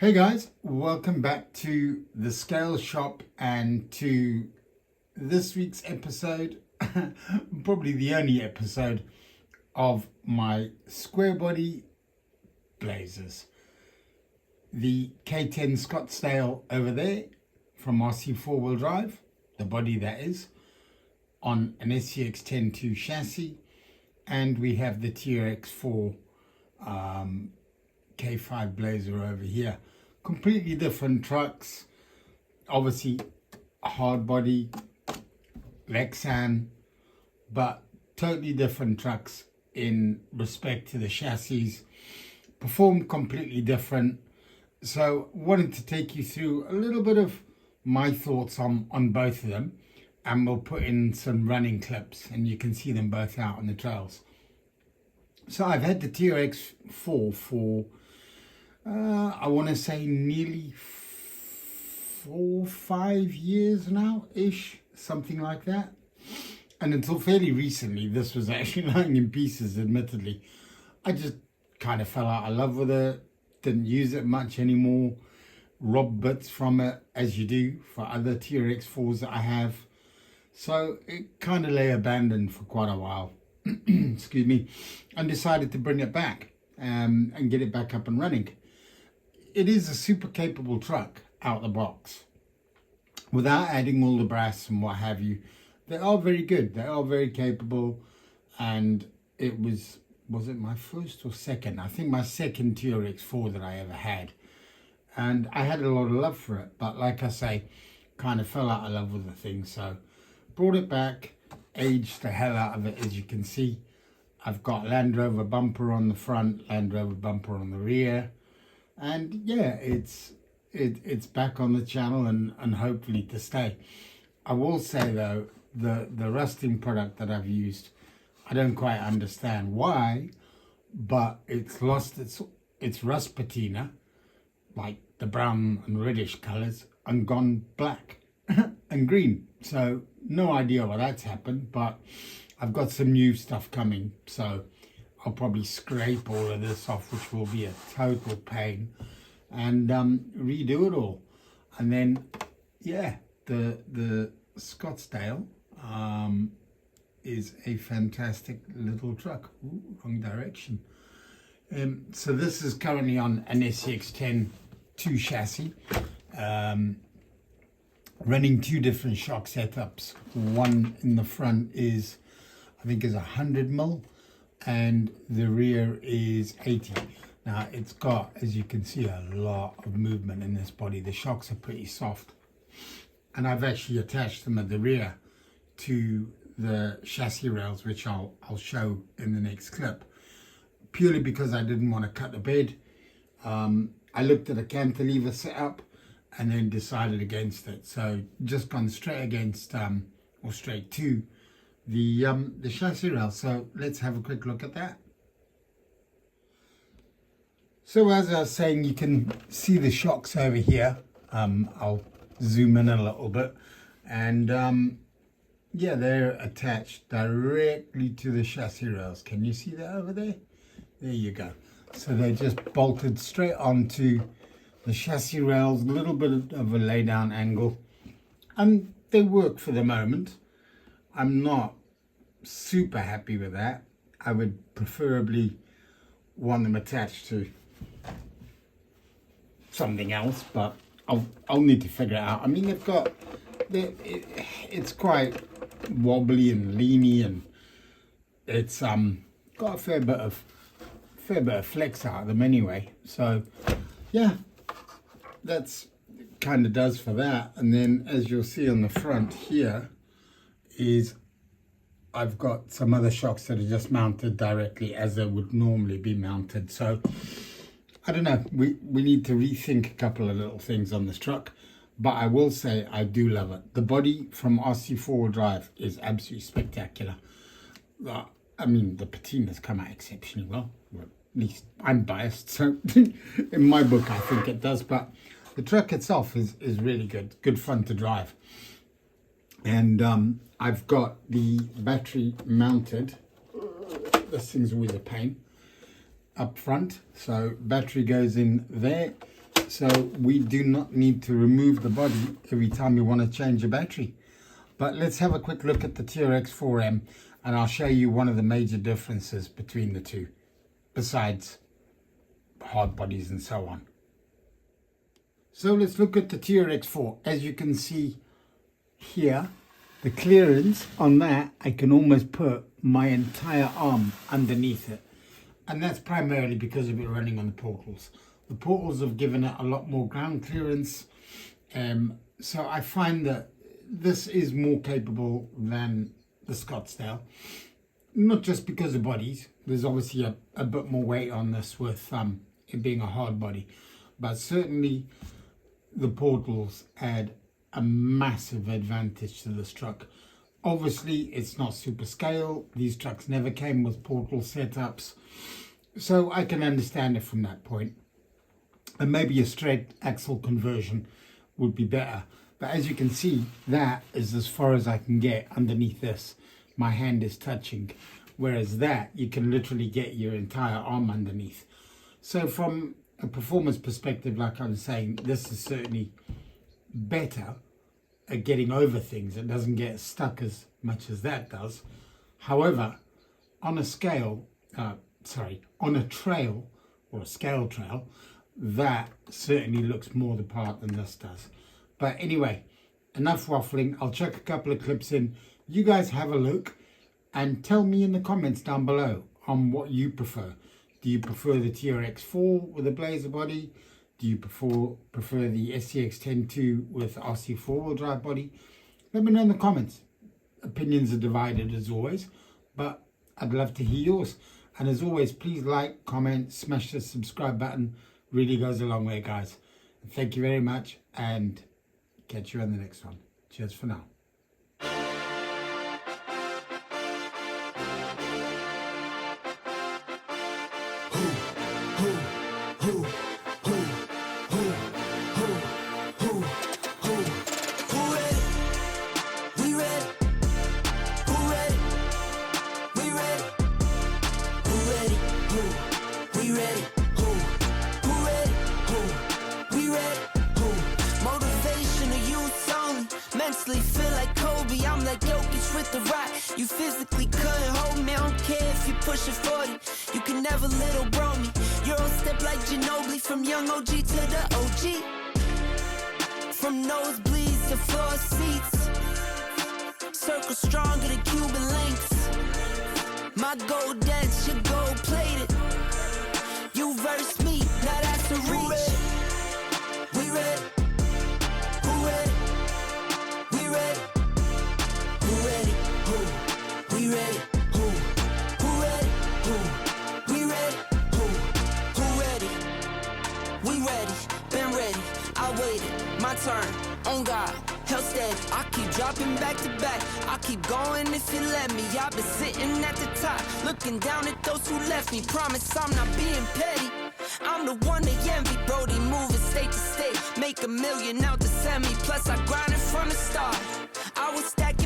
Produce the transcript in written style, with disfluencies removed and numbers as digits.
Hey guys, welcome back to the Scale Shop and to this week's episode, probably the only episode of my square body blazers. The K10 Scottsdale over there from RC4 drive, the body that is, on an SCX10-2 chassis, and we have the TRX4 K5 blazer over here. Completely different trucks, obviously hard body, Lexan, but totally different trucks in respect to the chassis, perform completely different. So wanted to take you through a little bit of my thoughts on both of them, and we'll put in some running clips and you can see them both out on the trails. So I've had the TRX4 for I want to say nearly 4-5 years now ish, something like that. And until fairly recently, this was actually lying in pieces, admittedly. I just kind of fell out of love with it, didn't use it much anymore, robbed bits from it, as you do for other TRX4s that I have. So it kind of lay abandoned for quite a while, excuse me, and decided to bring it back and get it back up and running. It is a super capable truck out the box. Without adding all the brass and what have you, they are very good. They are very capable, and it was it my first or second? I think my second TRX4 that I ever had. And I had a lot of love for it, but like I say, kind of fell out of love with the thing. So brought it back, aged the hell out of it, as you can see. I've got Land Rover bumper on the front, Land Rover bumper on the rear. And yeah, it's back on the channel and hopefully to stay. I will say though, the rusting product that I've used, I don't quite understand why, but it's lost its rust patina, like the brown and reddish colors, and gone black and green. So no idea why that's happened, but I've got some new stuff coming, so I'll probably scrape all of this off, which will be a total pain, and redo it all. And then, yeah, the Scottsdale is a fantastic little truck. Ooh, wrong direction. So this is currently on an SCX10-2 chassis, running two different shock setups. One in the front is, I think, is 100mm, and the rear is 80. Now it's got, as you can see, a lot of movement in this body. The shocks are pretty soft, and I've actually attached them at the rear to the chassis rails, which I'll show in the next clip, purely because I didn't want to cut the bed. I looked at a cantilever setup and then decided against it, so just gone straight against or straight to the chassis rail. So let's have a quick look at that. So as I was saying, you can see the shocks over here. I'll zoom in a little bit, and yeah, they're attached directly to the chassis rails. Can you see that over there? There you go. So they're just bolted straight onto the chassis rails, a little bit of a lay down angle, and they work for the moment. I'm not super happy with that. I would preferably want them attached to something else, but I'll need to figure it out. I mean, it's quite wobbly and leany, and it's got a fair bit of flex out of them anyway. So yeah, that's kind of does for that. And then, as you'll see on the front here, is I've got some other shocks that are just mounted directly as they would normally be mounted. So I don't know, we need to rethink a couple of little things on this truck, but I will say I do love it. The body from RC4 drive is absolutely spectacular. I mean, the patina's come out exceptionally well. At least I'm biased, so in my book I think it does, but the truck itself is really good fun to drive. And I've got the battery mounted. This thing's always a pain. Up front, so battery goes in there, So we do not need to remove the body every time we want to change a battery. But let's have a quick look at the TRX4M, and I'll show you one of the major differences between the two, besides hard bodies and so on. So let's look at the TRX4. As you can see here, the clearance on that, I can almost put my entire arm underneath it. And that's primarily because of it running on the portals. The portals have given it a lot more ground clearance. So I find that this is more capable than the Scottsdale. Not just because of bodies. There's obviously a bit more weight on this with it being a hard body. But certainly the portals add a massive advantage to this truck. Obviously it's not super scale. These trucks never came with portal setups. So I can understand it from that point. And maybe a straight axle conversion would be better. But as you can see, that is as far as I can get underneath this. My hand is touching. Whereas that, you can literally get your entire arm underneath. So from a performance perspective, like I was saying, this is certainly better at getting over things. It doesn't get stuck as much as that does. However, on a scale, on a trail or a scale trail, that certainly looks more the part than this does. But anyway, enough waffling. I'll chuck a couple of clips in. You guys have a look and tell me in the comments down below on what you prefer. Do you prefer the TRX4 with a blazer body? Do you prefer the SCX10-2 with RC4 drive body? Let me know in the comments. Opinions are divided as always, but I'd love to hear yours. And as always, please like, comment, smash the subscribe button. Really goes a long way, guys. Thank you very much, and catch you on the next one. Cheers for now. Feel like Kobe, I'm like Jokic with the rock. You physically couldn't hold me, I don't care if you pushing 40. You can never little bro me. Euro step like Ginobili, from young OG to the OG. From nosebleeds to floor seats, circle stronger than Cuban links. My gold dance, your gold plated. You verse me, now that's a reach. We ready. Who ready? We ready. Who ready? Who? We ready. Who? Who ready? Who? We ready. Who ready? We ready. Been ready. I waited. My turn. On God. Held steady. I keep dropping back to back. I keep going if you let me. I've been sitting at the top, looking down at those who left me. Promise I'm not being petty. I'm the one they envy. Brody moving state to state, make $1 million out the semi. Plus I grinded from the start. I was stacking